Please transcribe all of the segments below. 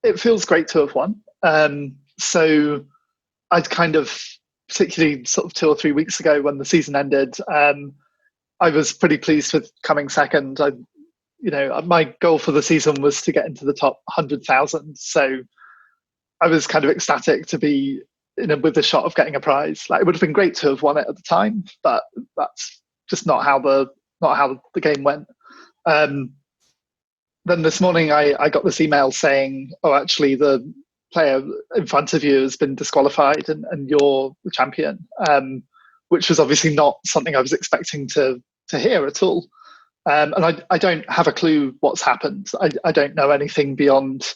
it feels great to have won. So I'd kind of, particularly sort of 2 or 3 weeks ago when the season ended, I was pretty pleased with coming second. My goal for the season was to get into the top 100,000. So I was kind of ecstatic to be with the shot of getting a prize. Like, it would have been great to have won it at the time, but that's just not how the game went. Then this morning I got this email saying, oh, actually the player in front of you has been disqualified and you're the champion, which was obviously not something I was expecting to hear at all. And I don't have a clue what's happened. I don't know anything beyond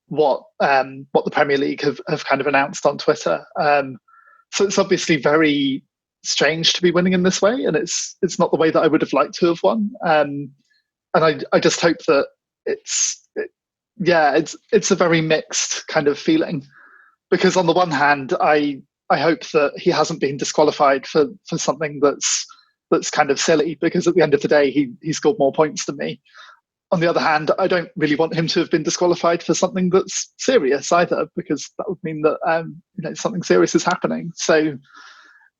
what the Premier League have kind of announced on Twitter. So it's obviously very strange to be winning in this way, and it's not the way that I would have liked to have won. And I just hope that it's a very mixed kind of feeling, because on the one hand, I hope that he hasn't been disqualified for something that's kind of silly, because at the end of the day, he scored more points than me. On the other hand, I don't really want him to have been disqualified for something that's serious either, because that would mean that something serious is happening. So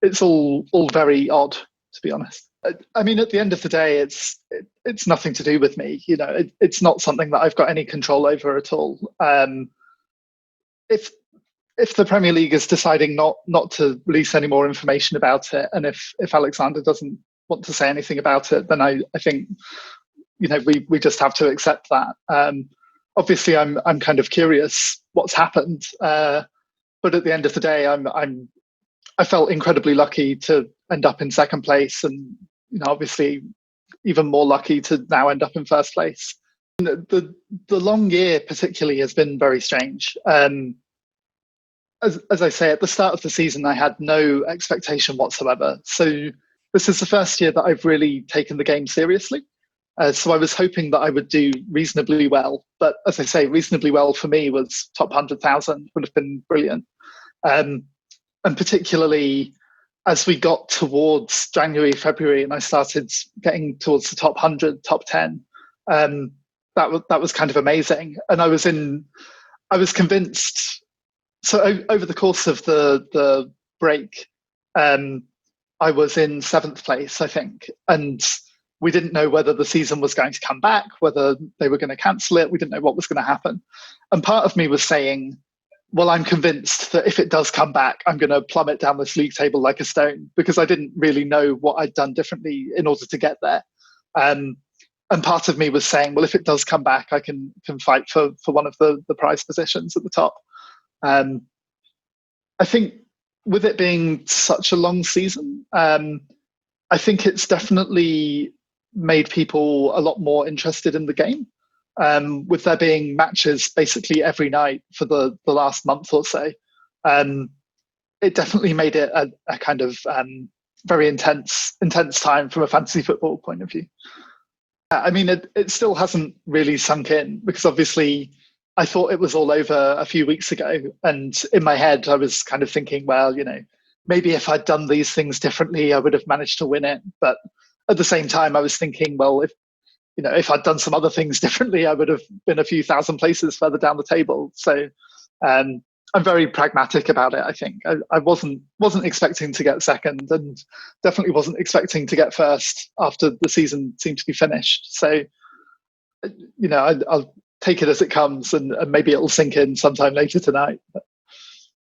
it's all very odd, to be honest. I mean, at the end of the day, it's nothing to do with me. It's not something that I've got any control over at all. If the Premier League is deciding not to release any more information about it, and if Alexander doesn't want to say anything about it, then I think we just have to accept that. Obviously, I'm kind of curious what's happened, but at the end of the day, I felt incredibly lucky to end up in second place, and obviously even more lucky to now end up in first place. The long year particularly has been very strange. As I say, at the start of the season, I had no expectation whatsoever. So this is the first year that I've really taken the game seriously. So I was hoping that I would do reasonably well. But as I say, reasonably well for me was top 100,000 would have been brilliant. And particularly as we got towards January, February, and I started getting towards the top 100, top 10, that was kind of amazing. And I was convinced. So over the course of the break, I was in 7th place, I think. And we didn't know whether the season was going to come back, whether they were going to cancel it. We didn't know what was going to happen. And part of me was saying, well, I'm convinced that if it does come back, I'm going to plummet down this league table like a stone, because I didn't really know what I'd done differently in order to get there. And part of me was saying, well, if it does come back, I can fight for one of the prize positions at the top. I think with it being such a long season, I think it's definitely made people a lot more interested in the game, with there being matches basically every night for the last month or so. It definitely made it a kind of very intense time from a fantasy football point of view. I mean, it still hasn't really sunk in, because obviously I thought it was all over a few weeks ago. And in my head, I was kind of thinking, well, maybe if I'd done these things differently, I would have managed to win it. But at the same time, I was thinking, well, if I'd done some other things differently, I would have been a few thousand places further down the table. So I'm very pragmatic about it, I think. I wasn't expecting to get second, and definitely wasn't expecting to get first after the season seemed to be finished. So, I'll take it as it comes, and maybe it'll sink in sometime later tonight. But